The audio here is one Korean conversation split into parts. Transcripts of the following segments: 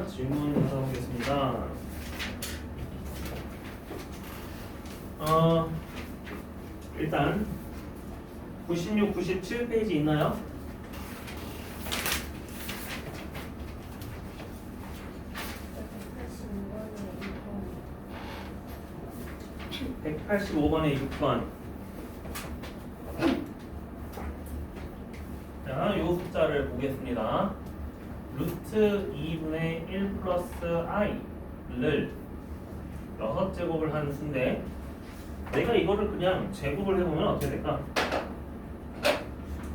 질문 받아보겠습니다. 일단 96, 97페이지 있나요? 185번에 6번. 자, 이 숫자를 보겠습니다. 루트 2분의 1 플러스 i를 6제곱을 한 수인데 내가 이거를 그냥 제곱을 해보면 어떻게 될까?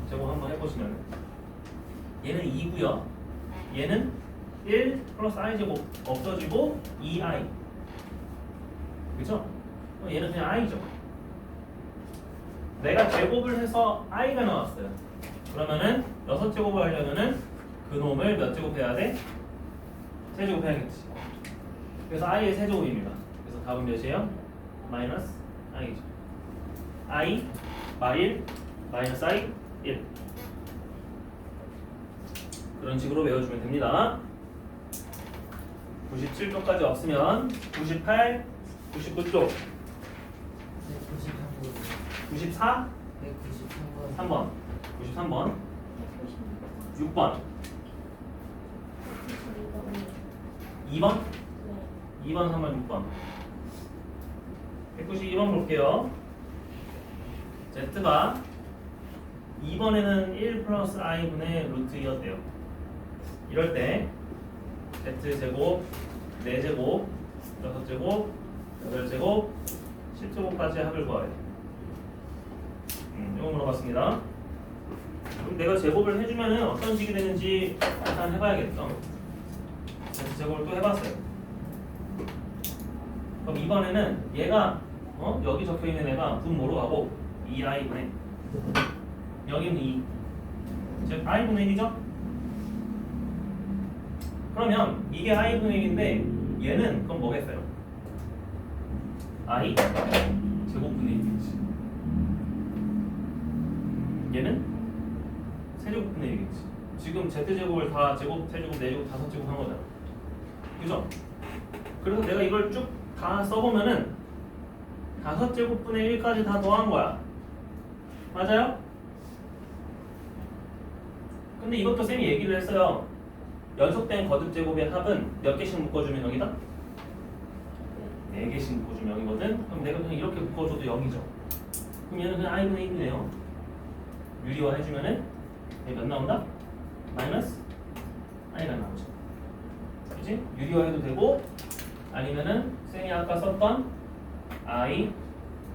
제곱 한번 해보시면 얘는 2고요. 얘는 1 플러스 i제곱 없어지고 2i. 그죠? 얘는 그냥 i죠. 내가 제곱을 해서 i가 나왔어요. 그러면은 6제곱을 하려면은 그놈을 몇 제곱 해야 돼? 세제곱 해야겠지. 그래서 i의 세제곱입니다. 그래서 답은 몇이에요? 마이너스 i죠. i 마일 마이너스 i 1. 그런 식으로 외워주면 됩니다. 97쪽까지 없으면 98, 99쪽 94, 3번 93번 6번 2번 2번 3번 6번 192번 볼게요. Z가 2번에는 1 플러스 i분의 루트 2였대요. 이럴 때 Z제곱 4제곱 6제곱 8제곱 10제곱까지 합을 구하래. 이거 물어봤습니다. 그럼 내가 제곱을 해주면은 어떤 식이 되는지 일단 해봐야겠죠. 제곱을 또 해봤어요. 그럼 이번에는 얘가 여기 적혀있는 애가 분모로 가고 2i분의 여기는 2 즉 i분의 1이죠? 그러면 이게 i분의 1인데 얘는 그럼 뭐겠어요? i 제곱분의 1이겠지. 얘는 세제곱분의 1이겠지. 지금 z제곱을 다 제곱, 세제곱, 4제곱, 5제곱 한 거잖아. 그죠? 그래서 내가 이걸 쭉 다 써보면은 5제곱분의 1까지 다 더한 거야. 맞아요? 근데 이것도 쌤이 얘기를 했어요. 연속된 거듭제곱의 합은 몇 개씩 묶어주면 0이다? 4개씩 묶어주면 0이거든? 그럼 내가 그냥 이렇게 묶어줘도 0이죠. 그럼 얘는 그냥 i분의 1이네요. 유리화 해주면은 얘 몇 나온다? 마이너스 i가 나오죠. 그치? 유리화 해도 되고 아니면은 쌤이 아까 썼던 i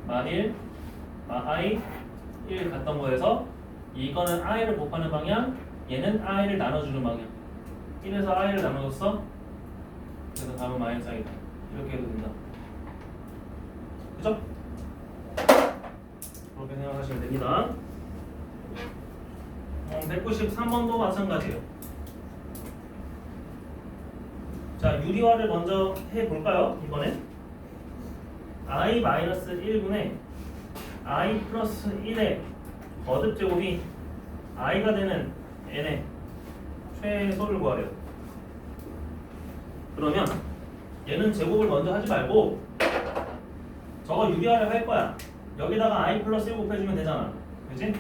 마1 마 i 1 갔던 거에서 이거는 i를 곱하는 방향, 얘는 i를 나눠주는 방향. 1에서 i를 나눠줬어. 그래서 답은 마이너스 i다. 이렇게 해도 된다. 그죠? 그렇게 생각하시면 됩니다. 193번도 마찬가지예요. 자, 유리화를 먼저 해볼까요? 이번엔 i-1분의 i 플러스 1의 거듭제곱이 i가 되는 n의 최소를 구하래요. 그러면 얘는 제곱을 먼저 하지 말고 저거 유리화를 할 거야. 여기다가 i 플러스 1 곱해주면 되잖아. 그치?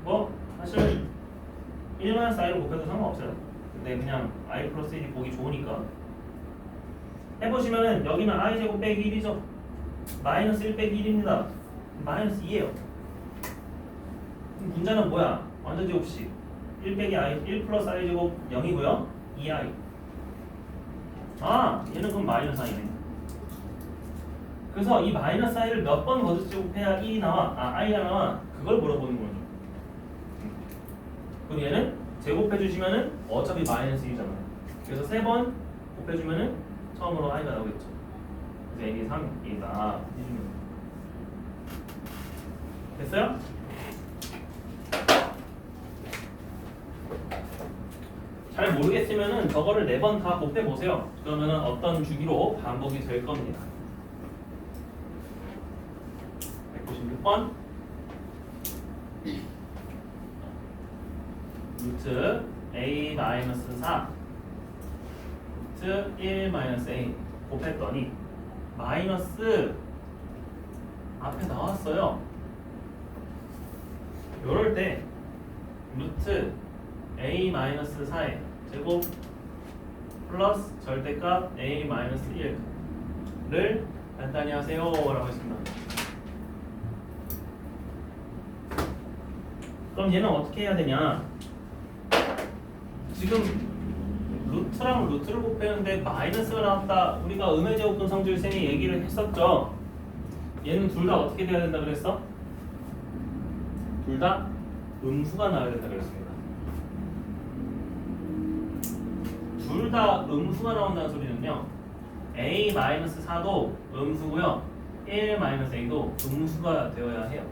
뭐 사실 1-i로 곱해도 상관없어요. 근데 그냥 i 플러스 1이 보기 좋으니까 해보시면은 여기는 i제곱 빼기 1이죠. 마이너스 1 빼기 1입니다. 마이너스 2예요. 문자는 뭐야? 완전제곱식 1 빼기 i 1 플러스 i제곱 0이고요 2i. 아 얘는 그럼 마이너스 i네. 그래서 이 마이너스 i를 몇 번 거듭제곱해야 1이 나와? i가 나와? 그걸 물어보는 거죠. 그럼 얘는 제곱해주시면은 어차피 마이너스 1이잖아요. 그래서 3번 곱해주면은 처음으로 i가 나오겠죠. 그래서 n이 3이다 해주면 됐어요? 잘 모르겠으면은 저거를 4번 다 곱해보세요. 그러면은 어떤 주기로 반복이 될 겁니다. 196번 루트 a 마이너스 4 루트 1 마이너스 a 곱했더니 마이너스 앞에 나왔어요. 요럴 때 루트 a 마이너스 4의 제곱 플러스 절대값 a 마이너스 1를 간단히 하세요 라고 했습니다. 그럼 얘는 어떻게 해야 되냐? 지금 루트랑 루트를 곱했는데 마이너스가 나왔다. 우리가 음의 제곱분 성질 쌤이 얘기를 했었죠. 얘는 둘 다 어떻게 돼야 된다 그랬어? 둘 다 음수가 나와야 된다 그랬습니다. 둘 다 음수가 나온다는 소리는요, a-4도 음수고요, 1-a도 음수가 되어야 해요.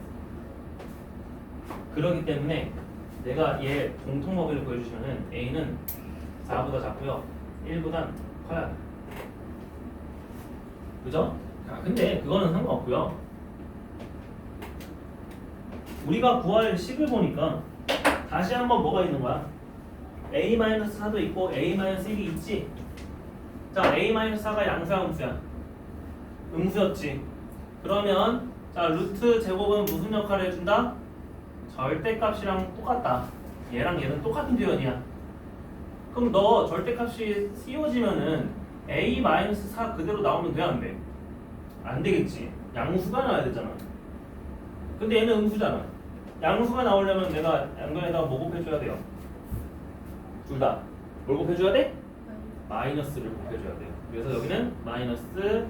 그렇기 때문에 내가 얘 공통 범위를 보여주시면은 a는 4보다 작고요, 1보단 커야 돼. 그죠? 근데 그거는 상관없고요. 우리가 구할 식을 보니까 다시 한번 뭐가 있는 거야? a-4도 있고 a-1이 있지. 자, a-4가 양수야 음수야? 음수였지. 그러면 자, 루트 제곱은 무슨 역할을 해준다? 절대값이랑 똑같다. 얘랑 얘는 똑같은 표현이야. 그럼 너 절대값이 씌워지면은 a-4 그대로 나오면 돼, 안 돼? 안 되겠지. 양수가 나와야 되잖아. 근데 얘는 음수잖아. 양수가 나오려면 내가 양변에다가 뭐 곱해줘야 돼요? 둘 다. 뭘 곱해줘야 돼? 마이너스를 곱해줘야 돼요. 그래서 여기는 마이너스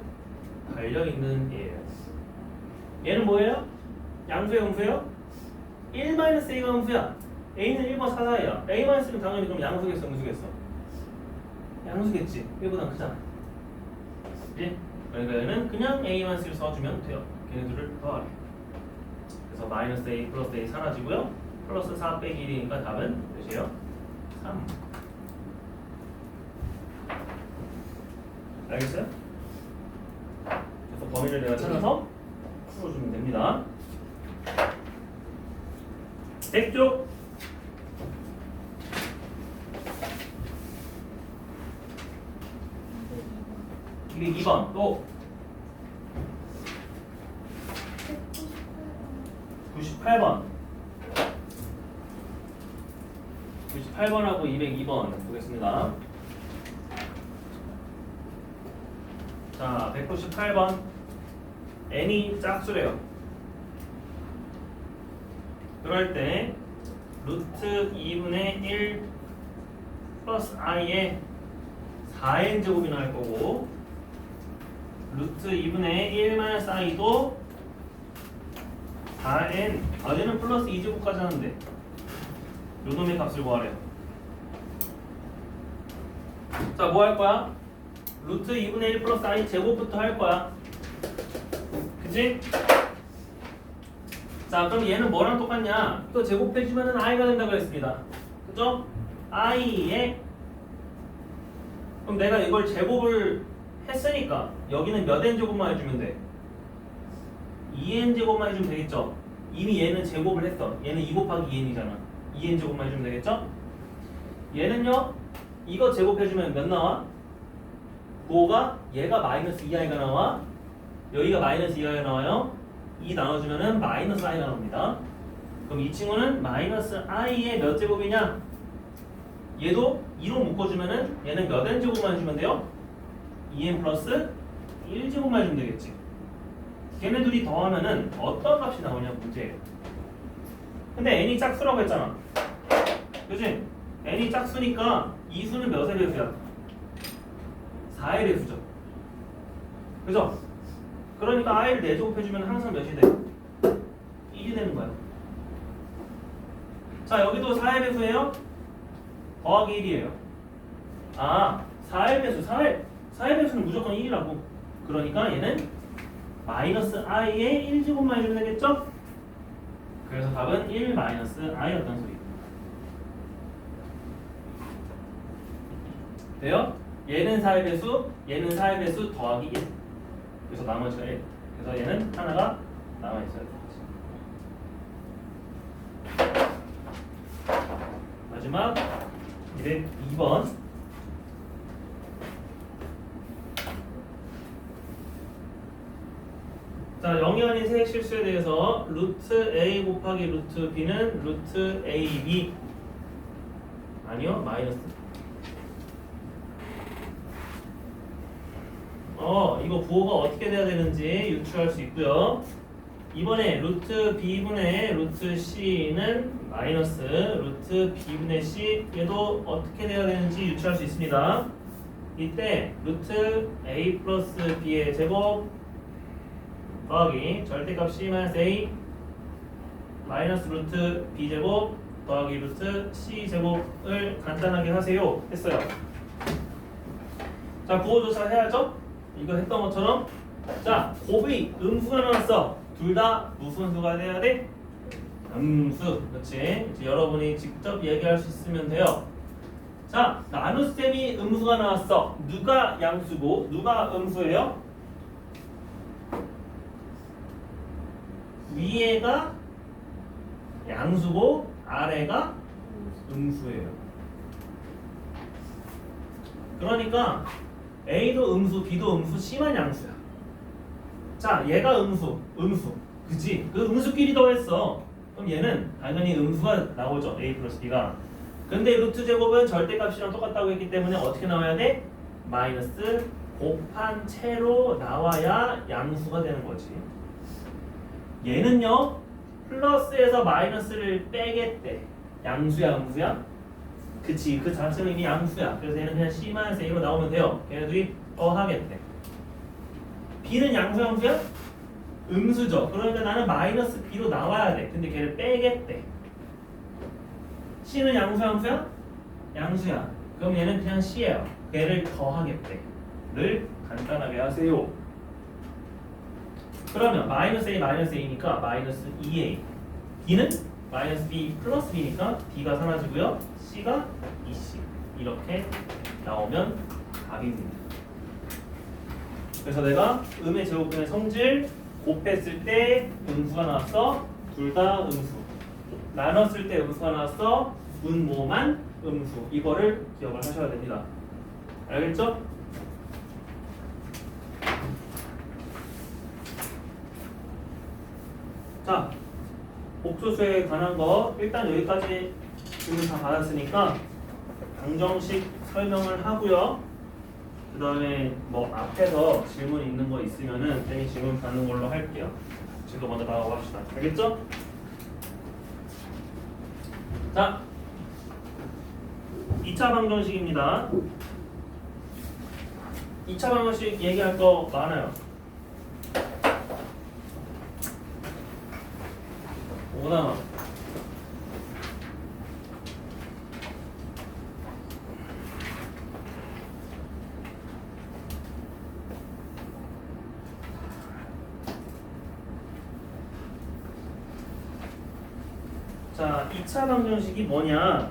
달려있는 얘예요. 얘는 뭐예요? 양수예요, 음수예요? 1-a가 음수야. a는 1과 4 사이야. a-는 당연히 그럼 양수겠어, 음수겠어? 양수겠지. 1보다 크잖아. 그치? 그러니까 얘는 그냥 a-를 써주면 돼요. 걔네들을 더하래. 그래서 마이너스 a 플러스 a 사라지고요. 플러스 4 빼기 1이니까 답은 몇이에요? 3. 알겠어요? 그래서 범위를 내가 찾아서 풀어주면 됩니다. 백쪽 202번 또 98번 98번하고 202번 보겠습니다. 자, 198번 n이 짝수래요. 그럴 때 루트 2분의 1 플러스 i의 4n 제곱이 나올 거고, 루트 2분의 1 마이너스 i도 4n, 얘는 플러스 2제곱까지 하는데 요 놈의 값을 구하래요. 자, 뭐 할 거야? 루트 2분의 1 플러스 i 제곱부터 할 거야. 그치? 자, 그럼 얘는 뭐랑 똑같냐? 또 제곱해주면은 i가 된다고 했습니다. 그죠? i에, 그럼 내가 이걸 제곱을 했으니까 여기는 몇 n 제곱만 해주면 돼? 2n 제곱만 해주면 되겠죠? 이미 얘는 제곱을 했어. 얘는 2 곱하기 2n이잖아. 2n 제곱만 해주면 되겠죠? 얘는요, 이거 제곱해주면 몇 나와? 9가 얘가 마이너스 2i가 나와. 여기가 마이너스 2i가 나와요. 2 나눠주면은 마이너스 i가 나옵니다. 그럼 이 친구는 마이너스 i의 몇 제곱이냐? 얘도 2로 묶어주면은 얘는 몇 n 제곱만 해주면 돼요? 2n 플러스 1제곱만 해주면 되겠지. 걔네 둘이 더하면은 어떤 값이 나오냐 문제예요. 근데 n이 짝수라고 했잖아. 그치? n이 짝수니까 이 수는 몇의 배수야? 4의 배수죠. 그죠? 그러니까 i를 4제곱해주면 항상 몇이 돼? 1이 되는 거야. 자, 여기도 4의 배수예요? 더하기 1이에요. 4의 배수, 4의 배수는 무조건 1이라고. 그러니까 얘는 마이너스 i의 1제곱만 해주면 되겠죠? 그래서 답은 1 마이너스 i였던 소리. 돼요? 얘는 4의 배수, 얘는 4의 배수 더하기 1. 그래서 나머지가 1. 그래서 얘는 하나가 남아있어야 되겠지. 마지막 202번. 자, 0이 아닌 세 실수에 대해서 루트 a 곱하기 루트 b는 루트 ab 아니요 마이너스. 이거 부호가 어떻게 돼야 되는지 유추할 수 있고요. 이번에 루트 b분의 루트 c는 마이너스 루트 b분의 c, 얘도 어떻게 돼야 되는지 유추할 수 있습니다. 이때 루트 a 플러스 b의 제곱 더하기 절대값 c 마이너스 a 마이너스 루트 b 제곱 더하기 루트 c 제곱을 간단하게 하세요 했어요. 자, 부호 조사해야죠. 이거 했던 것처럼. 자, 곱이 음수가 나왔어. 둘 다 무슨 수가 돼야 돼? 음수. 그렇지. 이제 여러분이 직접 얘기할 수 있으면 돼요. 자, 나눗셈이 음수가 나왔어. 누가 양수고 누가 음수예요? 위에가 양수고 아래가 음수예요. 그러니까 A도 음수, B도 음수, C만 양수야. 자, 얘가 음수. 그치? 그 음수끼리 더했어. 그럼 얘는 당연히 음수가 나오죠. A 플러스 B가. 근데 루트 제곱은 절대값이랑 똑같다고 했기 때문에 어떻게 나와야 돼? 마이너스 곱한 채로 나와야 양수가 되는 거지. 얘는요, 플러스에서 마이너스를 빼겠대. 양수야, 음수야? 그치, 그 자체는 이미 양수야. 그래서 얘는 그냥 C-A로 나오면 돼요. 걔네들이 하겠대. B는 양수, 양수야? 음수죠. 그러니까 나는 마이너스 B로 나와야 돼. 근데 걔를 빼겠대. C는 양수, 양수야? 양수야. 그럼 얘는 그냥 C예요. 걔를 더하겠대. 를 간단하게 하세요. 그러면 마이너스 A 마이너스 A니까 마이너스 2A. B는 마이너스 B 플러스 B니까 B가 사라지고요. C가 2C. 이렇게 나오면 답입니다. 그래서 내가 음의 제곱분의 성질 곱했을 때 음수가 나왔어. 둘 다 음수. 나눴을 때 음수가 나왔어. 분모만 음수. 이거를 기억을 하셔야 됩니다. 알겠죠? 자, 복수수에 관한 거 일단 여기까지 질문 다 받았으니까 방정식 설명을 하고요. 그 다음에 뭐 앞에서 질문 있는 거 있으면은 괜히 질문 받는 걸로 할게요. 지금 먼저 나가고 합시다. 알겠죠? 자, 2차 방정식입니다. 2차 방정식 얘기할 거 많아요. 오나 자, 2차 방정식이 뭐냐?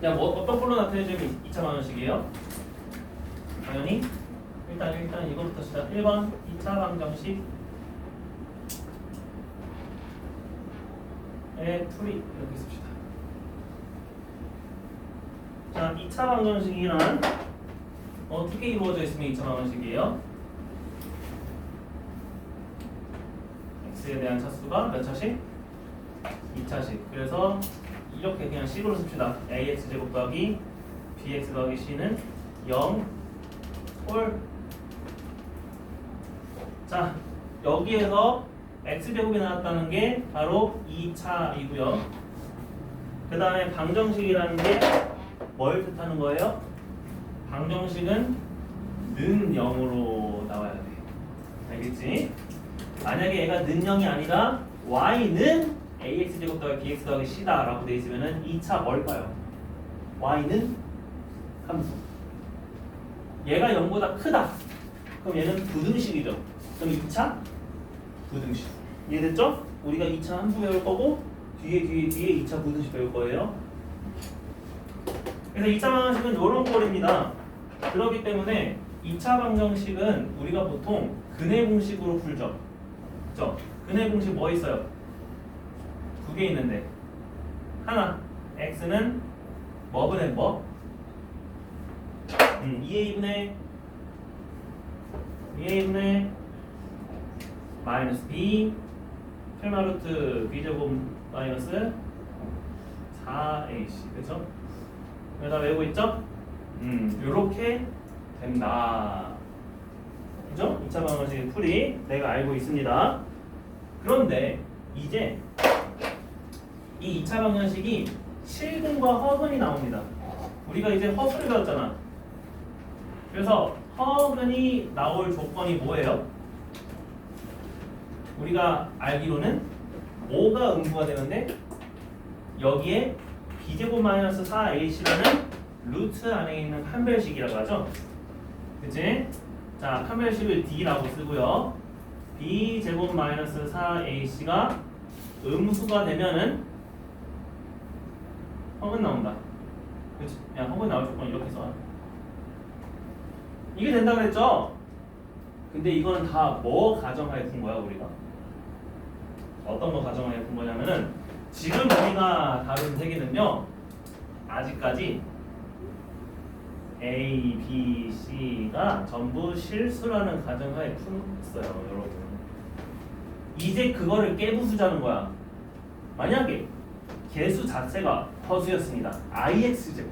야, 뭐 어떤 걸로 나타내주면 2차 방정식이에요? 당연히 일단 이거부터 시작. 1번 2차 방정식 풀이 이렇게 씁시다. 자, 2차 방정식이란 어떻게 이루어져 있으면 2차 방정식이에요? x에 대한 차수가 몇 차씩? 2차씩. 그래서 이렇게 그냥 식으로 씁시다. ax 제곱 더하기 bx 더하기 c는 0 홀. 자, 여기에서 x제곱이 나왔다는 게 바로 2차이고요. 그 다음에 방정식이라는 게 뭘 뜻하는 거예요? 방정식은 는 0으로 나와야 돼. 알겠지? 만약에 얘가 는 0이 아니라 y는 ax제곱 더하기 bx 더하기 c다 라고 돼 있으면은 2차 뭘까요? y는 함수. 얘가 0보다 크다. 그럼 얘는 부등식이죠. 그럼 2차 부등식. 이해됐죠? 우리가 2차 함수 배울 거고 뒤에 2차 부등식 배울 거예요. 그래서 2차 방정식은 이런 꼴입니다. 그렇기 때문에 2차 방정식은 우리가 보통 근해 공식으로 풀죠. 그렇죠? 근해 공식 뭐 있어요? 두 개 있는데 하나 x는 뭐분의 뭐? 2a분의 마이너스 b 필마 루트 b제곱 마이너스 4ac 그쵸? 여기다 외우고 있죠? 요렇게 된다 그죠? 2차 방정식 풀이 내가 알고 있습니다. 그런데 이제 이 2차 방정식이 실근과 허근이 나옵니다. 우리가 이제 허수를 배웠잖아. 그래서 허근이 나올 조건이 뭐예요? 우리가 알기로는 5가 음수가 되는데 여기에 b제곱 마이너스 4ac라는 루트 안에 있는 판별식이라고 하죠. 그치? 자, 판별식을 d라고 쓰고요. b제곱 마이너스 4ac가 음수가 되면은 허근 나온다. 그치? 야, 허근 나올 조건 이렇게 써. 이게 된다 그랬죠? 근데 이거는 다 뭐 가정하에 푼 거야, 우리가? 어떤 거 가정하에 푼 거냐면은 지금 우리가 다룬 세계는요. 아직까지 A, B, C가 전부 실수라는 가정하에 풀었어요, 여러분. 이제 그거를 깨부수자는 거야. 만약에 개수 자체가 허수였습니다. IX제곱.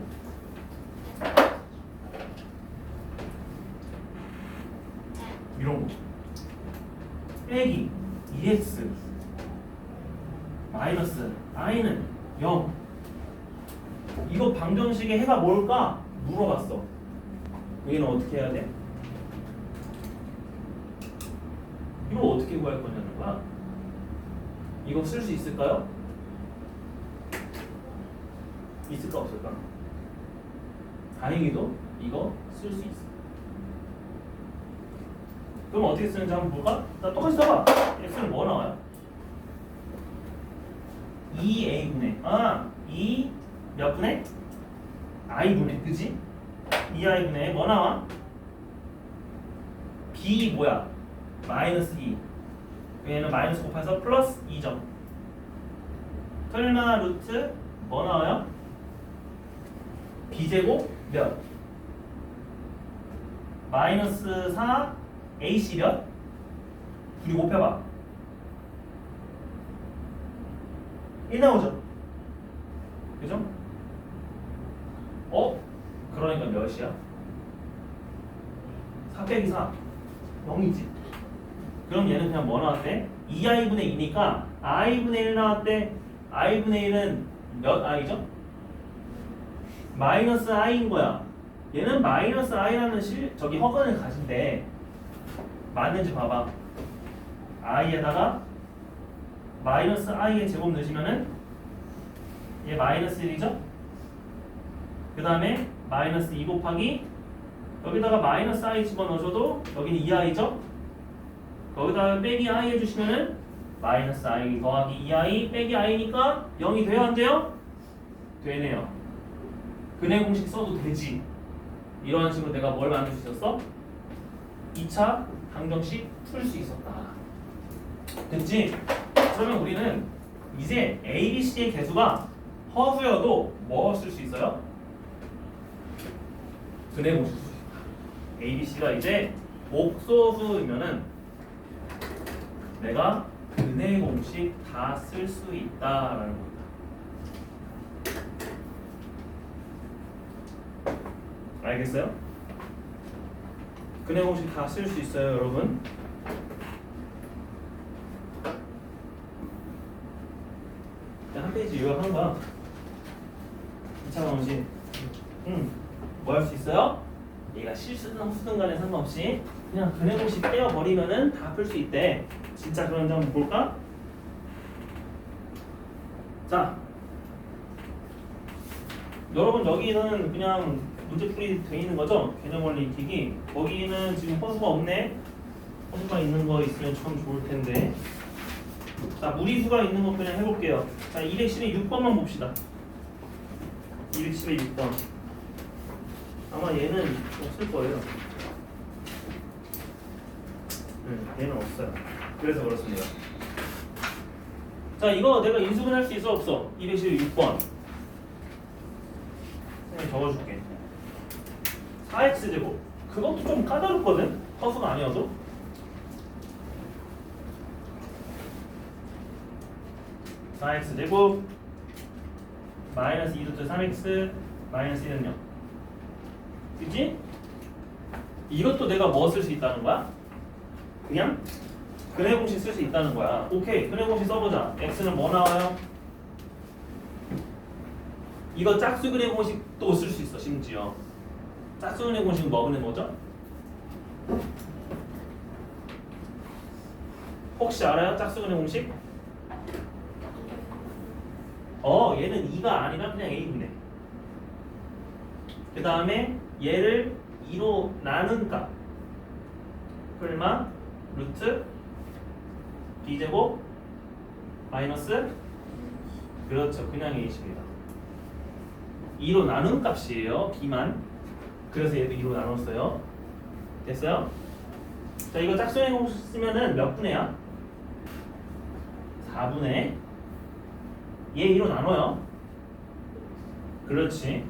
이런 거. 빼기 2x 마이너스 i는 0. 이거 방정식의 해가 뭘까? 물어봤어. 여기는 어떻게 해야 돼? 이거 어떻게 구할 거냐는 거야. 이거 쓸 수 있을까요? 있을까 없을까? 다행히도 이거 쓸 수 있어. 그럼 어떻게 쓰는지 한번 볼까? 나 똑같이 써봐. x는 뭐 나와요? 2a분의 2 몇 분의? i분의 그지? 2i분의 뭐 나와? b 뭐야? 마이너스 2 얘는 마이너스 곱해서 플러스 2점 설마 루트 뭐 나와요? b제곱 몇? 마이너스 4 ac 몇? 둘이 곱해봐 1 나오죠? 그죠? 그러니까 몇이야? 4 빼기 4 0이지 그럼 얘는 그냥 뭐 나왔대? 2i분의 2니까 i분의 1 나왔대 i분의 1은 몇 i죠? 마이너스 i인 거야 얘는 마이너스 i라는 저기 허근을 가진대 맞는지 봐봐 i에다가 마이너스 i의 제곱 넣으시면은 얘 마이너스 1이죠? 그 다음에 마이너스 2 곱하기 여기다가 마이너스 i 집어넣어줘도 여기는 2i죠? 거기다가 빼기 i 해주시면은 마이너스 i 더하기 2i 빼기 i니까 0이 돼요 안 돼요? 되네요. 근해 공식 써도 되지. 이런 식으로 내가 뭘 만들 수 있었어? 2차 방정식 풀 수 있었다. 됐지? 그러면 우리는 이제 A, B, C의 개수가 허수여도 뭐 쓸 수 있어요? 근해 공식 쓸 수 있다. A, B, C가 이제 복소수이면은 내가 근해 공식 다 쓸 수 있다라는 겁니다. 알겠어요? 근해 공식 다 쓸 수 있어요, 여러분. 한 페이지 요약한 거야. 2차 방정식. 뭐 할 수 있어요? 얘가 실수든 허수든 간에 상관없이 그냥 근해 공식 떼어버리면은 다 풀 수 있대. 진짜 그런지 한번 볼까? 자, 여러분 여기는 그냥 문제풀이 돼 있는 거죠? 개념 원리 익히기. 거기는 지금 허수가 없네. 허수가 있는 거 있으면 참 좋을 텐데. 자, 무리수가 있는 거 그냥 해볼게요. 자, 216번만 봅시다. 216번. 아마 얘는 없을 거예요. 얘는 없어요. 그래서 그렇습니다. 자, 이거 내가 인수분할 수 있어 없어? 216번. 선생님 적어줄게. 4x제곱. 그것도 좀 까다롭거든? 허수가 아니어도. 4x제곱 마이너스 2루트 3x 마이너스 1은 0. 그치? 이것도 내가 뭐 쓸 수 있다는 거야? 그냥 근해 공식 쓸 수 있다는 거야. 오케이, 근해 공식 써보자. x는 뭐 나와요? 이거 짝수 근해 공식도 쓸 수 있어. 심지어 짝수 근해 공식은 뭐 근해 뭐죠? 혹시 알아요? 짝수 근해 공식? 얘는 2가 아니라 그냥 a분해. 그 다음에 얘를 2로 나눈 값 풀마 루트 b제곱 마이너스 그렇죠, 그냥 a십니다. 2로 나눈 값이에요, b만. 그래서 얘도 2로 나눴어요. 됐어요? 자, 이거 짝수의 공식 쓰면은 몇 분의야? 4분의 얘 2로 나눠요. 그렇지.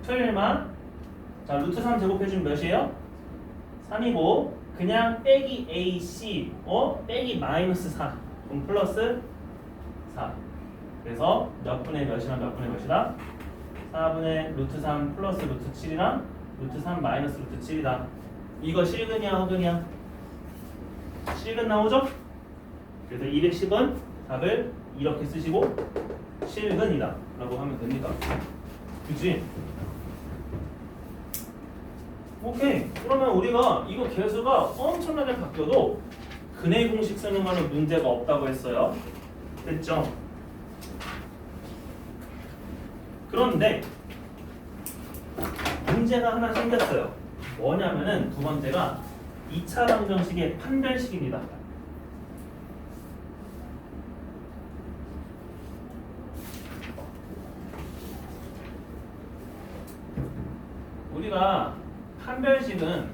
풀마 자, 루트 3 제곱해주면 몇이에요? 3이고 그냥 빼기 AC 빼기 마이너스 4 그럼 플러스 4. 그래서 몇 분의 몇이랑 몇 분의 몇이다? 4분의 루트 3 플러스 루트 7이랑 루트 3 마이너스 루트 7이다. 이거 실근이야 허근이야? 실근 나오죠? 그래서 210은 답을 이렇게 쓰시고 실근이다 라고 하면 됩니다. 그치? 오케이. 그러면 우리가 이거 개수가 엄청나게 바뀌어도 근해 공식 쓰는 거는 문제가 없다고 했어요. 됐죠? 그런데 문제가 하나 생겼어요. 뭐냐면은 두 번째가 2차 방정식의 판별식입니다. 우리가 판별식은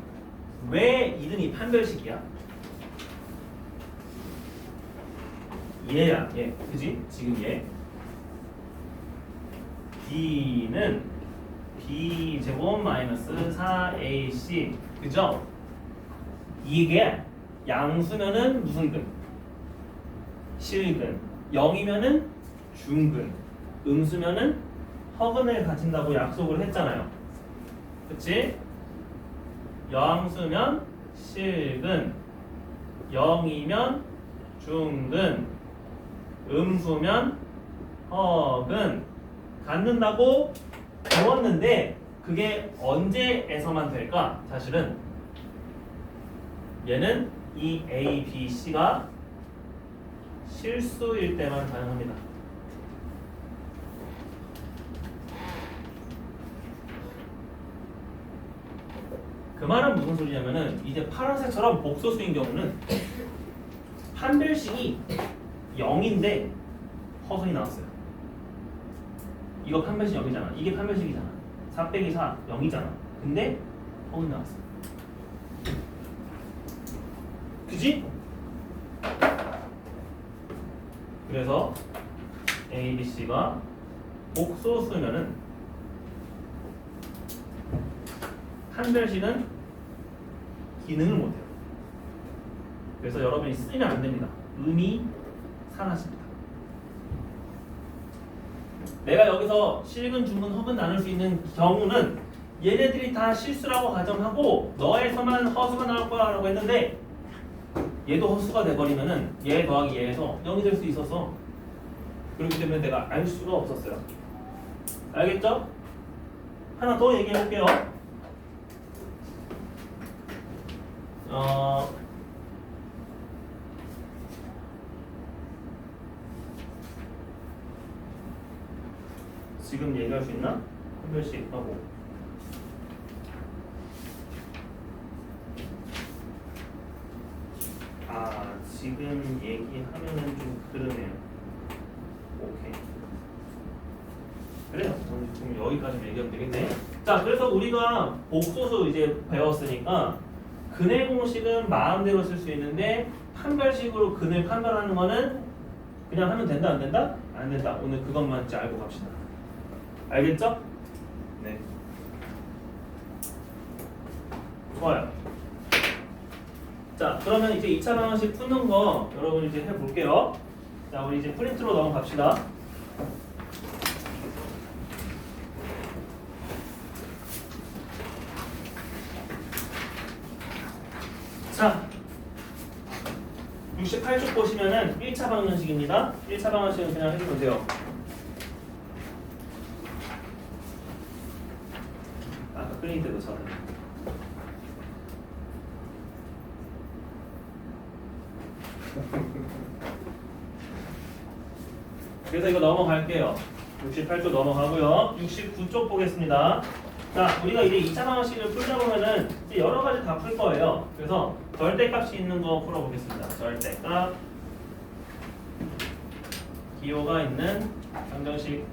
왜 이름이 판별식이야? 얘야, 얘. 그지? 지금 얘. B는 B제곱 마이너스 4AC. 그죠? 이게 양수면은 무슨 근? 실근. 0이면은 중근. 음수면은 허근을 가진다고 약속을 했잖아요. 그치? 양수면 실근, 0이면 중근, 음수면 허근 갖는다고 배웠는데 그게 언제에서만 될까? 사실은 얘는 이 A, B, C가 실수일 때만 가능합니다. 그 말은 무슨 소리냐면은 이제 파란색처럼 복소수인 경우는 판별식이 0인데 허근이 나왔어요. 이거 판별식 0이잖아. 이게 판별식이잖아. 4 빼기 4 0이잖아. 근데 허근이 나왔어. 그지? 그래서 A, B, C가 복소수면은 판별식은 기능을 못해요. 그래서 여러분이 쓰면 안 됩니다. 의미 사라집니다. 내가 여기서 실근, 중근, 허근 나눌 수 있는 경우는 얘네들이 다 실수라고 가정하고 너에서만 허수가 나올 거라고 했는데 얘도 허수가 돼버리면은 얘 더하기 얘에서 0이 될 수 있어서 그렇기 때문에 내가 알 수가 없었어요. 알겠죠? 하나 더 얘기해 볼게요. 지금 얘기할 수 있나? 한 별씩 하고. 지금 얘기하면은 좀 그러네요. 오케이. 그래요. 그럼 여기까지 얘기하면 되겠네. 자, 그래서 우리가 복소수 이제 배웠으니까 근해 공식은 마음대로 쓸 수 있는데 판별식으로 근을 판별하는 거는 그냥 하면 된다 안 된다? 안 된다. 오늘 그것만 이제 알고 갑시다. 알겠죠? 네. 좋아요. 자, 그러면 이제 2차 방정식 푸는 거 여러분 이제 해볼게요. 자, 우리 이제 프린트로 넘어갑시다. 자, 68쪽 보시면은 1차 방정식입니다. 1차 방정식은 그냥 해주면 돼요. 아까 끌린 때도 찾아. 그래서 이거 넘어갈게요. 68쪽 넘어가고요. 69쪽 보겠습니다. 자, 우리가 이제 2차 방정식을 풀다 보면은 이제 여러 가지 다 풀 거예요. 그래서 절대값이 있는 거 풀어보겠습니다. 절대값 기호가 있는 방정식.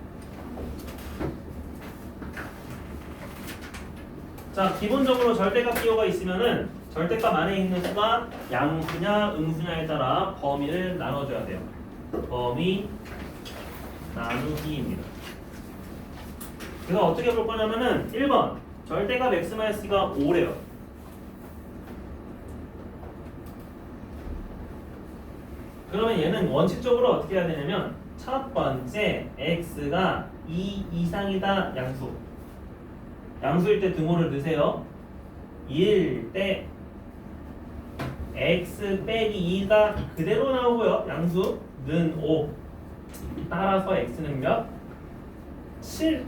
자, 기본적으로 절대값 기호가 있으면은 절대값 안에 있는 수가 양수냐 음수냐에 따라 범위를 나눠줘야 돼요. 범위 나누기입니다. 그래서 어떻게 볼 거냐면은 1번 절대값 x-가 5래요. 그러면 얘는 원칙적으로 어떻게 해야 되냐면 첫 번째 x가 2 이상이다 양수. 양수일 때 등호를 넣으세요. 2일 때 x 빼기 2가 그대로 나오고요. 양수는 5. 따라서 x는 몇? 7도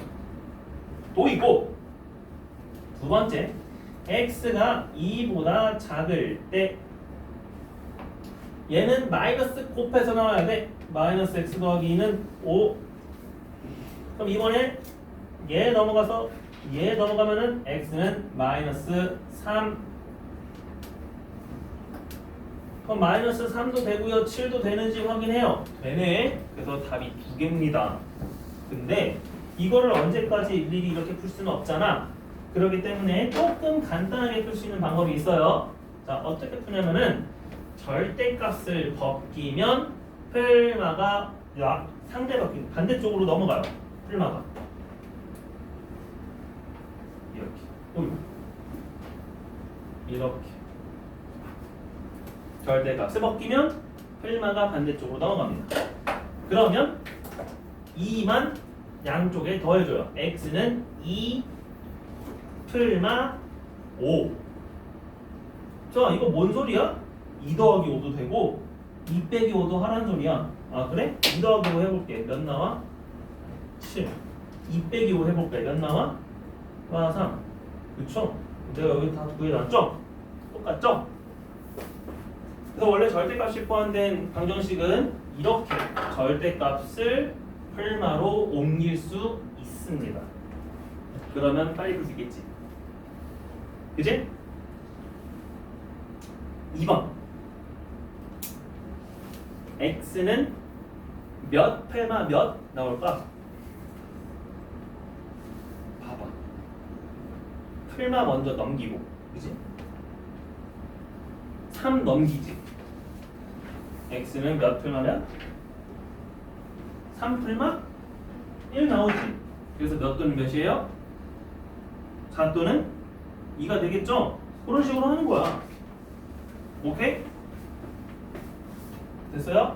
있고, 두 번째 x가 2보다 작을 때 얘는 마이너스 곱해서 나와야 돼. 마이너스 x 더하기 2는 5. 그럼 이번에 얘 넘어가서 얘 넘어가면은 x는 마이너스 3. 그럼 마이너스 3도 되고요. 7도 되는지 확인해요. 되네. 그래서 답이 2개입니다. 근데 이거를 언제까지 일일이 이렇게 풀 수는 없잖아. 그렇기 때문에 조금 간단하게 풀 수 있는 방법이 있어요. 자, 어떻게 푸냐면은 절대값을 벗기면 풀마가 상대 벗기 반대쪽으로 넘어가요. 풀마가 이렇게 절대값을 벗기면 풀마가 반대쪽으로 넘어갑니다. 그러면 2만 양쪽에 더해줘요. x는 2 풀마 5. 자, 이거 뭔 소리야? 2 더하기 5도 되고 2 빼기 5도 하라는 소리야. 아, 그래? 2 더하기 5 해볼게. 몇 나와? 7. 2 빼기 5 해볼게. 몇 나와? 3. 그쵸? 내가 여기 다 구해놨죠? 똑같죠? 그래서 원래 절대값이 포함된 방정식은 이렇게 절대값을 풀마로 옮길 수 있습니다. 그러면 빨리 풀 수 있겠지. 그치? 2번 x는 몇 풀마 몇 나올까? 봐봐. 풀마 먼저 넘기고, 그치? 3 넘기지. x는 몇 풀마면? 3 풀마? 1 나오지. 그래서 몇 또는 몇이에요? 4 또는 2가 되겠죠? 그런 식으로 하는 거야. 오케이? 됐어요?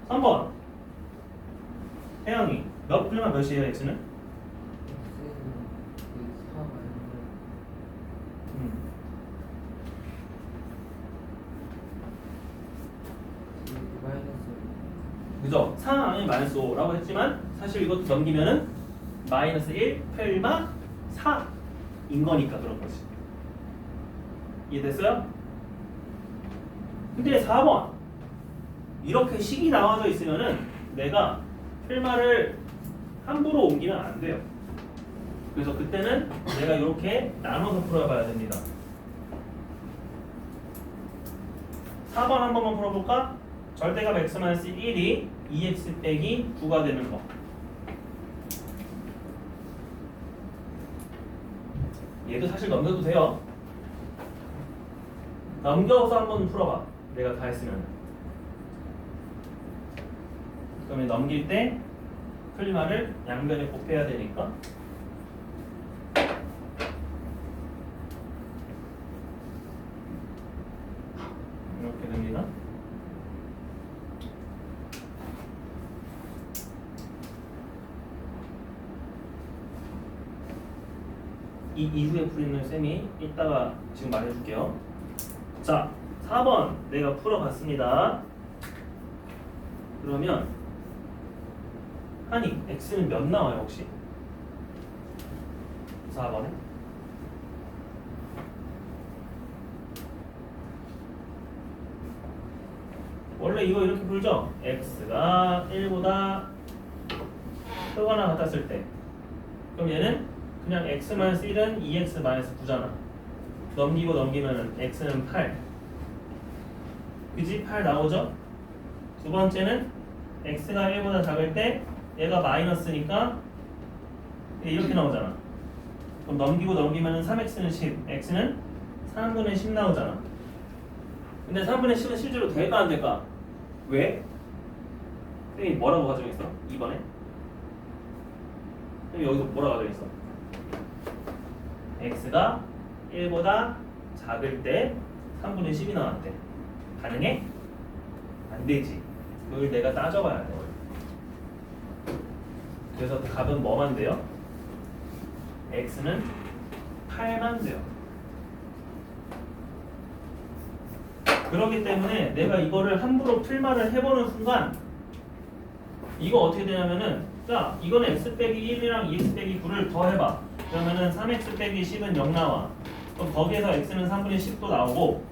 3번 태양이 몇 풀마 몇이에요 x는? 그죠? 4이 마이너스 5라고 했지만 사실 이것도 넘기면은 마이너스 1 풀마 4인 거니까 그런 거지. 이해됐어요? 근데 4번 이렇게 식이 나와져 있으면은 내가 풀마를 함부로 옮기면 안 돼요. 그래서 그때는 내가 이렇게 나눠서 풀어봐야 됩니다. 4번 한 번만 풀어볼까? 절대값 x-1이 2x 빼기 9가 되는 거. 얘도 사실 넘겨도 돼요. 넘겨서 한번 풀어봐. 내가 다 했으면. 그러면 넘길 때 풀리마를 양변에 곱해야 되니까 이렇게 됩니다. 이 이후에 풀리는 셈이 이따가 지금 말해줄게요. 자, 4번 내가 풀어봤습니다. 그러면 한이 x는 몇 나와요 혹시? 4번에? 원래 이거 이렇게 풀죠? x가 1보다 크거나 같았을 때 그럼 얘는 그냥 x-1은 2x-9잖아. 넘기고 넘기면은 x는 8 그지? 8 나오죠? 두 번째는 x가 1보다 작을 때 얘가 마이너스니까 이렇게 나오잖아. 그럼 넘기고 넘기면은 3x는 10, x는 3분의 10 나오잖아. 근데 3분의 10은 실제로 될까 안 될까? 왜? 선생님이 뭐라고 가정했어? 2번에? 선생님이 여기서 뭐라고 가정했어? x가 1보다 작을 때 3분의 10이 나왔대. 가능해? 안 되지. 그걸 내가 따져봐야 돼. 그래서 답은 뭐만 돼요? x는 8만 돼요. 그렇기 때문에 내가 이거를 함부로 풀말을 해보는 순간 이거 어떻게 되냐면은 자 이거는 x 빼기 1이랑 2x 빼기 9를 더해봐. 그러면은 3x 빼기 10은 0 나와. 그럼 거기에서 x는 3분의 10도 나오고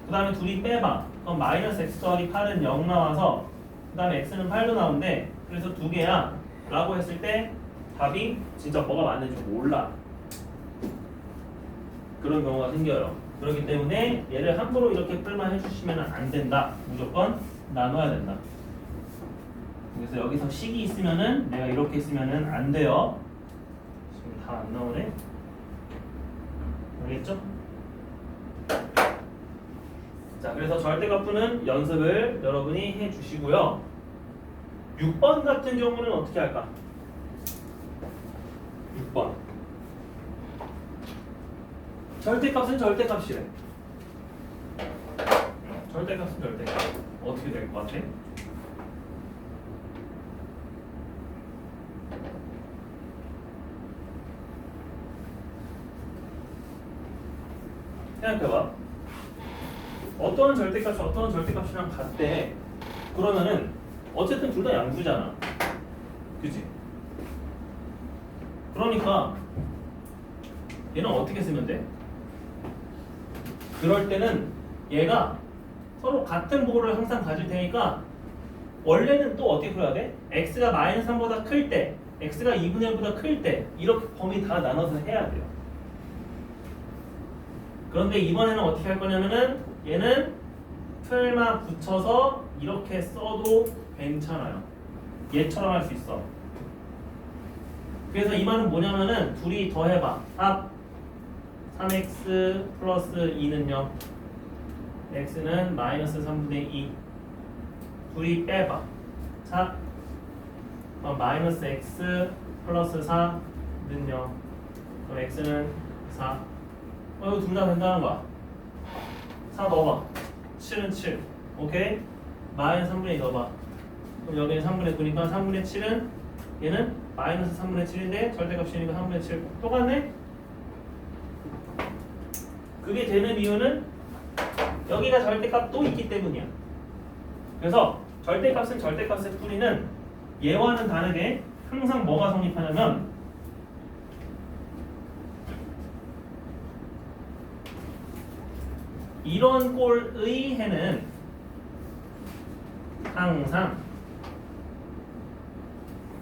그 다음에 둘이 빼봐. 그럼 마이너스 x 더하기 8은 0 나와서 그 다음에 x는 8도 나오는데 그래서 두 개야 라고 했을 때 답이 진짜 뭐가 맞는지 몰라. 그런 경우가 생겨요. 그렇기 때문에 얘를 함부로 이렇게 풀만 해주시면 안 된다. 무조건 나눠야 된다. 그래서 여기서 식이 있으면은 내가 이렇게 쓰면은 안 돼요. 지금 다 안 나오네. 알겠죠? 자, 그래서 절대값 푸는 연습을 여러분이 해주시고요. 6번 같은 경우는 어떻게 할까? 6번. 절대값은 절대값이래. 절대값은 절대값. 어떻게 될 것 같아? 생각해봐. 어떤 절대값이 어떤 절대값이랑 같대. 그러면은 어쨌든 둘 다 양수잖아. 그치? 그러니까 얘는 어떻게 쓰면 돼? 그럴 때는 얘가 서로 같은 부호를 항상 가질 테니까 원래는 또 어떻게 풀어야 돼? x가 마이너스 3보다 클 때, x가 2분의 1보다 클 때 이렇게 범위 다 나눠서 해야 돼요. 그런데 이번에는 어떻게 할 거냐면은 얘는 풀마 붙여서 이렇게 써도 괜찮아요. 얘처럼 할 수 있어. 그래서 이 말은 뭐냐면은 둘이 더해봐. 합 3x 플러스 2는 0 x는 마이너스 3분의 2 둘이 빼봐. 자 마이너스 x 플러스 4는 0 그럼 x는 4 이거 둘 다 된다는 거야. 4 넣어봐. 7은 7 오케이? 마이너스 3분의 2 넣어봐. 그럼 여기는 3분의 9니까 3분의 7은 얘는 마이너스 3분의 7인데 절대값이니까 3분의 7 똑같네? 그게 되는 이유는 여기가 절대값 또 있기 때문이야. 그래서 절대값은 절대값의 풀이는 얘와는 다르게 항상 뭐가 성립하냐면 이런 꼴의 해는 항상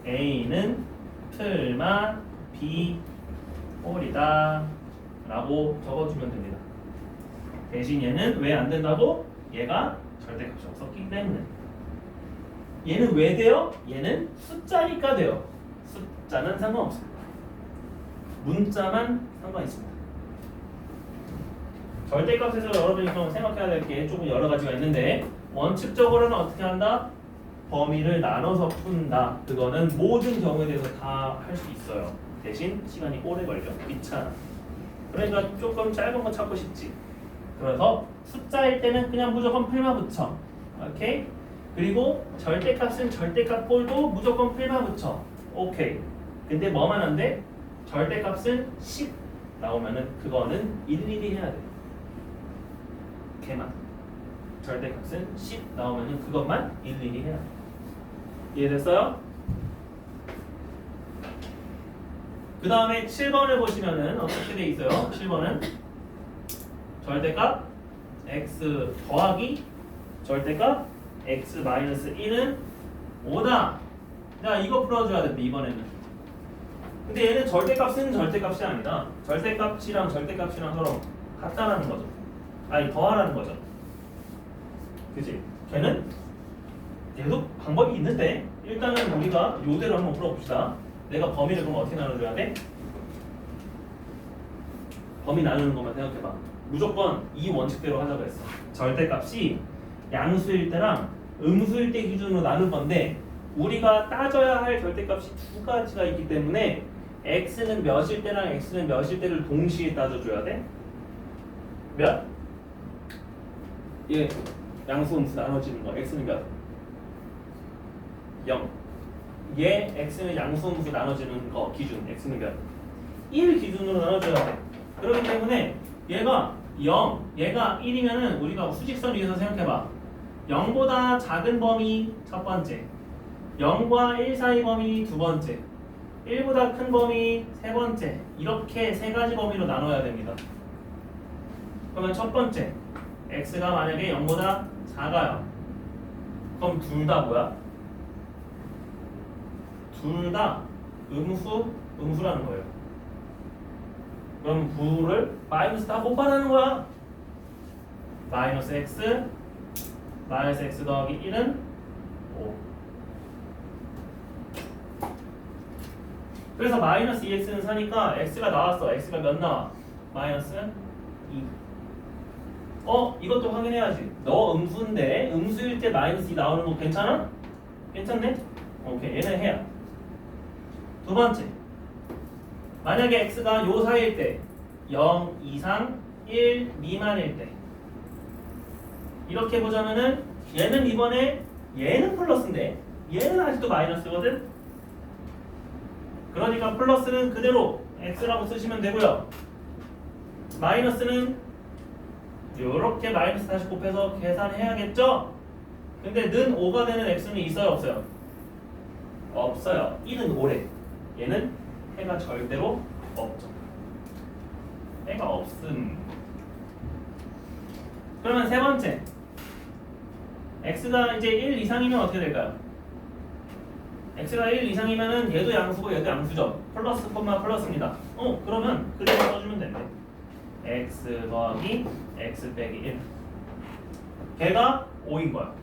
A는 틀마 B 꼴이다 라고 적어주면 됩니다. 대신 얘는 왜 안 된다고? 얘가 절대값이 없었기 때문에. 얘는 왜 돼요? 얘는 숫자니까 돼요. 숫자는 상관없습니다. 문자만 상관이 있습니다. 절대값에서 여러분이 그럼 생각해야 될 게 조금 여러 가지가 있는데 원칙적으로는 어떻게 한다? 범위를 나눠서 푼다. 그거는 모든 경우에 대해서 다 할 수 있어요. 대신 시간이 오래 걸려. 귀찮아. 그러니까 조금 짧은 거 찾고 싶지. 그래서 숫자일 때는 그냥 무조건 풀마 붙여. 오케이? 그리고 절대값은 절대값 꼴도 무조건 풀마 붙여. 오케이. 근데 뭐만 안 돼? 절대값은 10 나오면은 그거는 일일이 해야 돼. 걔만. 절대값은 10 나오면은 그것만 일일이 해야 돼. 이해됐어요? 그 다음에 7번을 보시면은 어떻게 돼 있어요? 7번은 절대값 x 더하기 절대값 x 마이너스 1은 5다. 자, 이거 풀어줘야 된다 이번에는. 근데 얘는 절대값은 절대값이 아니다. 절대값이랑 절대값이랑 서로 같다라는 거죠. 아니 더하라는 거죠. 그치? 걔는 얘도 방법이 있는데 일단은 우리가 요대로 한번 풀어봅시다. 내가 범위를 그럼 어떻게 나눠줘야 돼? 범위 나누는 것만 생각해봐. 무조건 이 원칙대로 하자고 했어. 절대값이 양수일 때랑 음수일 때 기준으로 나눌 건데 우리가 따져야 할 절대값이 두 가지가 있기 때문에 x는 몇일 때랑 x는 몇일 때를 동시에 따져줘야 돼. 몇? 얘 양수 음수 나눠지는 거 x는 몇? 0. 얘 x는 양수 음수 나눠지는 거 기준 x는 몇? 1 기준으로 나눠줘야 돼. 그렇기 때문에 얘가 0, 얘가 1이면은 우리가 수직선 위에서 생각해봐. 0보다 작은 범위 첫 번째, 0과 1 사이 범위 두 번째, 1보다 큰 범위 세 번째, 이렇게 세 가지 범위로 나눠야 됩니다. 그러면 첫 번째 x가 만약에 0보다 작아요. 그럼 둘 다 뭐야? 둘 다 음수라는 거예요. 그럼 9를 마이너스 다 곱하라는 거야. 마이너스 x 더하기 1은 5. 그래서 마이너스 2x는 4니까 x가 나왔어. x가 몇 나와? 마이너스 2. 이것도 확인해야지. 너 음수인데 음수일 때 마이너스 2 나오는 거 괜찮아? 괜찮네? 오케이. 얘는 해야. 두 번째, 만약에 x가 요 사이일 때 0 이상 1 미만일 때 이렇게 보자면은 얘는 이번에 얘는 플러스인데 얘는 아직도 마이너스거든. 그러니까 플러스는 그대로 x라고 쓰시면 되고요. 마이너스는 요렇게 마이너스 다시 곱해서 계산해야겠죠? 근데 는 5가 되는 x는 있어요 없어요? 없어요. 1은 5래. 얘는 해가 절대로 없죠. 해가 없음. 그러면 세 번째, x가 이제 1 이상이면 어떻게 될까요? x가 1 이상이면은 얘도 양수고 얘도 양수죠. 플러스 콤마 플러스입니다. 그러면 그대로 써주면 된대. x 더하기 x 빼기 1. 걔가 5인 거야.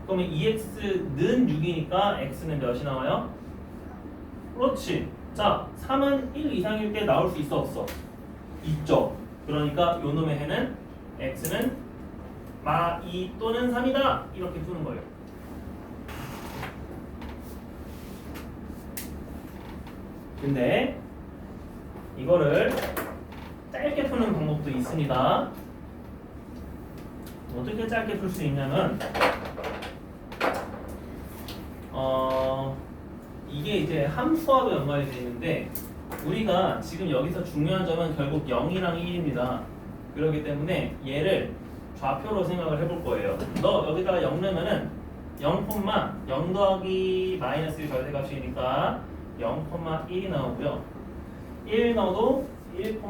그러면 2x는 6이니까 x는 몇이 나와요? 그렇지. 자, 3은 1 이상일 때 나올 수 있어 없어? 있죠. 그러니까 요 놈의 해는 x는 마2 또는 3이다. 이렇게 푸는 거예요. 근데 이거를 짧게 푸는 방법도 있습니다. 어떻게 짧게 풀 수 있냐면 이게 이제 함수와도 연관이 되어 있는데 우리가 지금 여기서 중요한 점은 결국 0이랑 1입니다. 그렇기 때문에 얘를 좌표로 생각을 해볼 거예요. 너 여기다가 0 넣으면은 0, 0 더하기 마이너스 절대값이니까 0,1이 나오고요. 1 넣어도 1,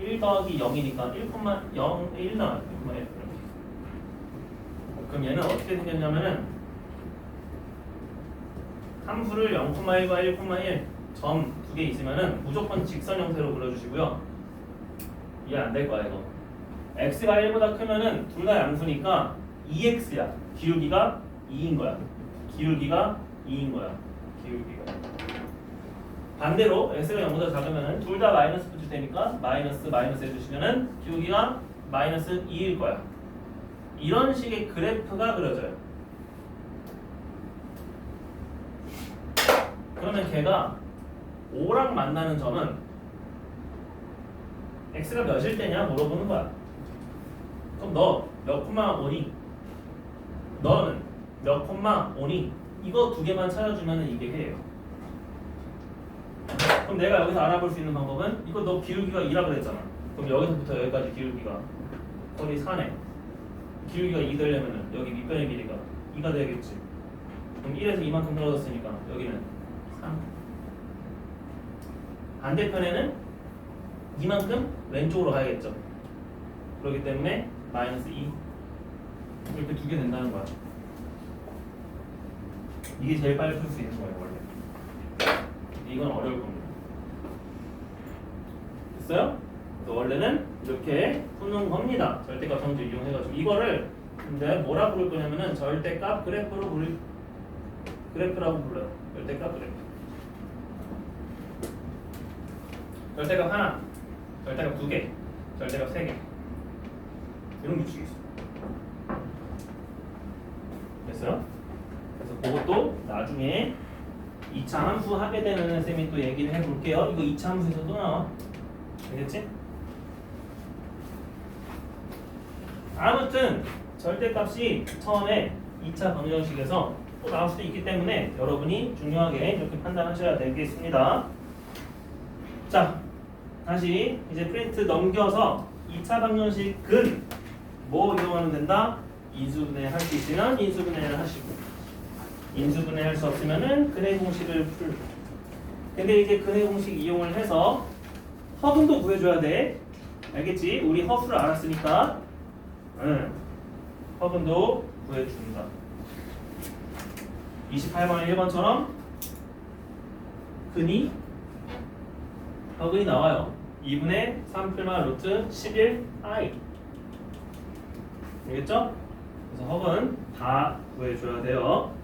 1 더하기 0이니까 1,01 나와요. 1,1 그럼 얘는 어떻게 생겼냐면은 함수를 0,1과 1,1 점 두 개 있으면은 무조건 직선 형태로 그려주시고요. 이해 안 될 거야 이거. x가 1보다 크면은 둘 다 양수니까 2x야. 기울기가 2인 거야. 기울기가 2인 거야. 기울기가. 반대로 x가 0보다 작으면은 둘 다 마이너스 붙일 테니까 마이너스 해주시면은 기울기가 마이너스 2일 거야. 이런 식의 그래프가 그려져요. 그러면 걔가 5랑 만나는 점은 x가 몇일 때냐 물어보는 거야. 그럼 너 몇 콤마 5니? 너는 몇 콤마 5니? 이거 두 개만 찾아주면 이게 해예요. 그럼 내가 여기서 알아볼 수 있는 방법은 이거 너 기울기가 2라 그랬잖아. 그럼 여기서부터 여기까지 기울기가 거리 4네. 기울기가 2 되려면은 여기 밑변의 길이가 2가 돼야겠지. 그럼 1에서 2만큼 떨어졌으니까 여기는 3. 반대편에는 이만큼 왼쪽으로 가야겠죠. 그렇기 때문에 마이너스 2 이렇게 두 개 된다는 거야. 이게 제일 빨리 풀 수 있는 거예요 원래. 이건 어려울 겁니다. 됐어요? 그래서 원래는 이렇게 푸는 겁니다. 절대값 성질 이용해가지고 이거를 근데 뭐라 부를 거냐면은 절대값 그래프로 그래프라고 불러요. 절대값 그래프. 절대값 하나, 절대값 2개, 절대값 3개 이런 규칙이 있어요. 됐어요? 그래서 그것도 나중에 2차 함수 하게 되면 쌤이 또 얘기를 해볼게요. 이거 2차 함수에서 또 나와. 알겠지? 아무튼 절대값이 처음에 2차 방정식에서 또 나올 수도 있기 때문에 여러분이 중요하게 이렇게 판단하셔야 되겠습니다. 자, 다시 이제 프린트 넘겨서 2차 방정식은 뭐 이용하면 된다? 인수분해 할 수 있으면 인수분해를 하시고 인수분해 할 수 없으면은 근해 공식을 풀고. 근데 이제 근해 공식 이용을 해서 허근도 구해줘야 돼. 알겠지? 우리 허수를 알았으니까 허근도 구해준다. 28번에 1번처럼 근이 허근이 나와요. 2분의 3 플마 루트 11i. 알겠죠? 그래서 허근 다 구해줘야 돼요.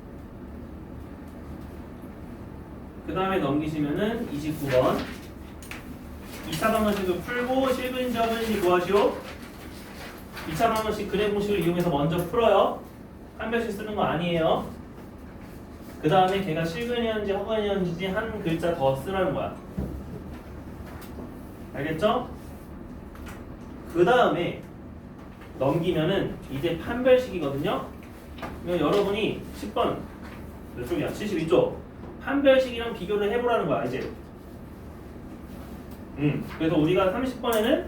그 다음에 넘기시면은 29번 2차 방정식을 풀고 실근인지 허근인지 구하시오. 2차 방정식 근해 공식을 이용해서 먼저 풀어요. 한 별씩 쓰는 거 아니에요. 그 다음에 걔가 실근이었는지 허근이었는지 한 글자 더 쓰라는 거야. 알겠죠? 그 다음에 넘기면은 이제 판별식이거든요. 그러면 여러분이 10번 몇 쪽이야? 72쪽. 판별식이랑 비교를 해보라는 거야 이제. 그래서 우리가 30번에는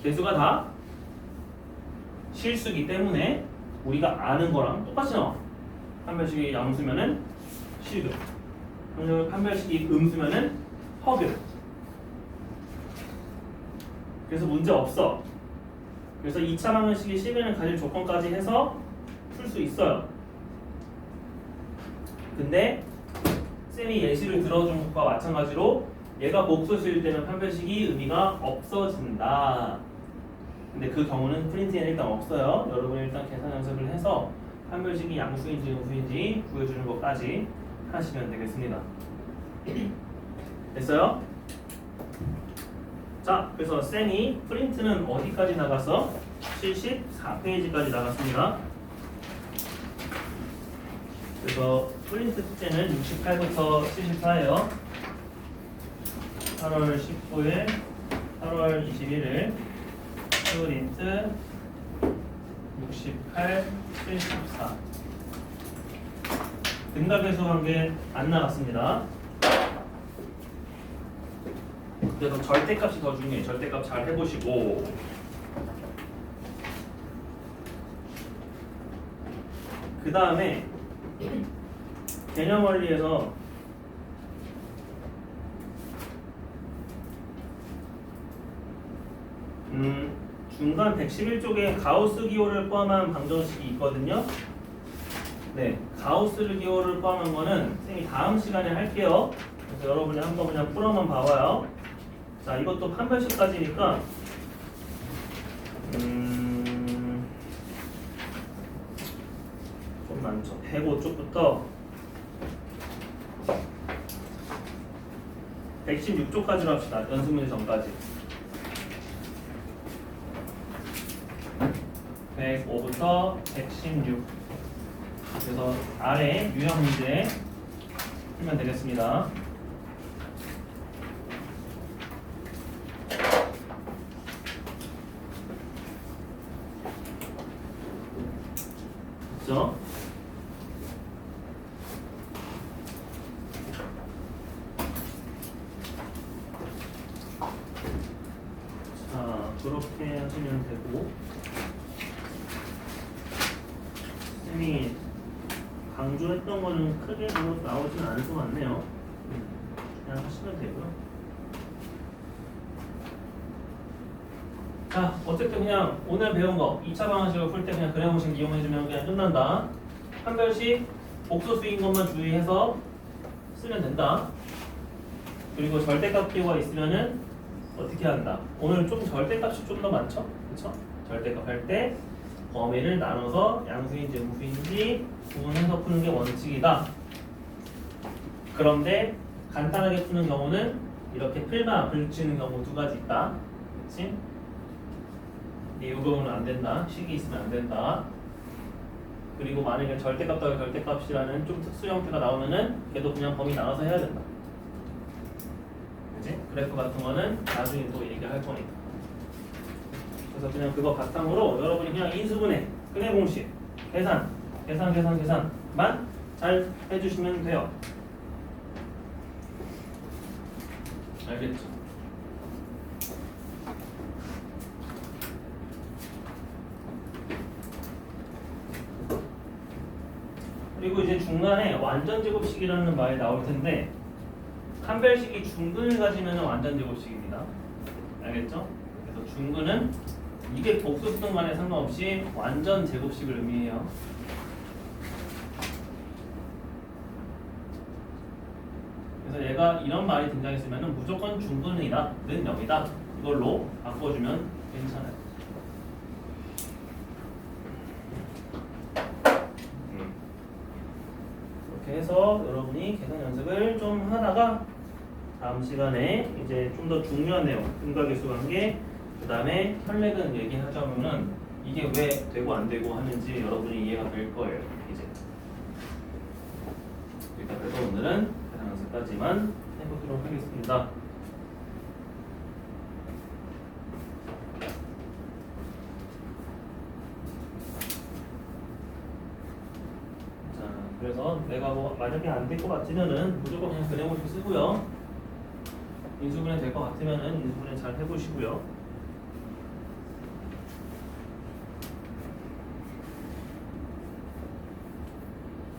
개수가 다 실수기 때문에 우리가 아는 거랑 똑같이 나와. 판별식이 양수면은 실근, 판별식이 음수면은 허근. 그래서 문제 없어. 그래서 2차 방정식이 실근을 가질 조건까지 해서 풀 수 있어요. 근데 쌤이 예시를 들어준 것과 마찬가지로 얘가 복수수일 때는 판별식이 의미가 없어진다. 근데 그 경우는 프린트에는 일단 없어요. 여러분이 일단 계산 연습을 해서 판별식이 양수인지 음수인지 구해주는 것까지 하시면 되겠습니다. 됐어요? 자, 그래서 쌤이 프린트는 어디까지 나갔어? 74페이지까지 나갔습니다. 그래서 프린트 숙제는 68부터 74예요. 8월 19일, 8월 21일 프린트 68, 74 등각에서 한 게 안 나갔습니다. 그래서 절대값이 더 중요해. 절대값 잘 해보시고 그 다음에 개념 원리에서 중간 111쪽에 가우스 기호를 포함한 방정식이 있거든요. 네, 가우스 기호를 포함한 거는 쌤이 다음 시간에 할게요. 그래서 여러분이 한번 그냥 풀어만 봐봐요. 자, 이것도 판별식까지니까 좀 많죠. 105쪽부터 116쪽까지로 합시다. 연습문제 전까지. 105부터 116. 그래서 아래 유형 문제 풀면 되겠습니다. 그렇죠? 자, 그렇게 하시면 되고, 쌤이 강조했던 거는 크게 뭐 나오진 않을 것 같네요. 그냥 하시면 되고요. 자, 어쨌든 그냥 오늘 배운 거 2차 방정식을 풀 때 그냥 그래모식 이용해주면 그냥 끝난다. 한 별씩 복소수인 것만 주의해서 쓰면 된다. 그리고 절대값 기호가 있으면은 어떻게 한다? 오늘 좀 절대값이 좀 더 많죠? 그쵸? 절대값 할 때 범위를 나눠서 양수인지 음수인지 구분해서 푸는 게 원칙이다. 그런데 간단하게 푸는 경우는 이렇게 풀만 불치는 경우 두 가지 있다. 그치? 이 경우는 안 된다. 식이 있으면 안 된다. 그리고 만약에 절대값 더하기 절대값이라는 좀 특수 형태가 나오면은 걔도 그냥 범위 나눠서 해야 된다. 그치? 그래프 같은 거는 나중에 또 얘기할 거니까. 그래서 그냥 그거 바탕으로 여러분이 그냥 인수분해, 근해 공식, 계산만 잘 해주시면 돼요. 알겠죠? 그리고 이제 중간에 완전제곱식이라는 말이 나올 텐데 한 별식이 중근을 가지면 완전제곱식입니다. 알겠죠? 그래서 중근은 이게 복수수든 간에 상관없이 완전제곱식을 의미해요. 그래서 얘가 이런 말이 등장했으면 무조건 중근이다, 는 0이다. 이걸로 바꿔주면 괜찮아요. 이렇게 해서 여러분이 계산 연습을 좀 하다가 다음 시간에 이제 좀 더 중요한 내용, 근과계수 관계, 그 다음에 혈렉은 얘기하자면은 이게 왜 되고 안 되고 하는지 여러분이 이해가 될 거예요. 이제 일단 그래서 오늘은 계산 연습까지만 해보도록 하겠습니다. 그래서 내가 뭐 만약에 안 될 것 같으면은 무조건 그냥 그래모식 쓰고요. 인수분해 될 것 같으면은 인수분해 잘 해보시고요.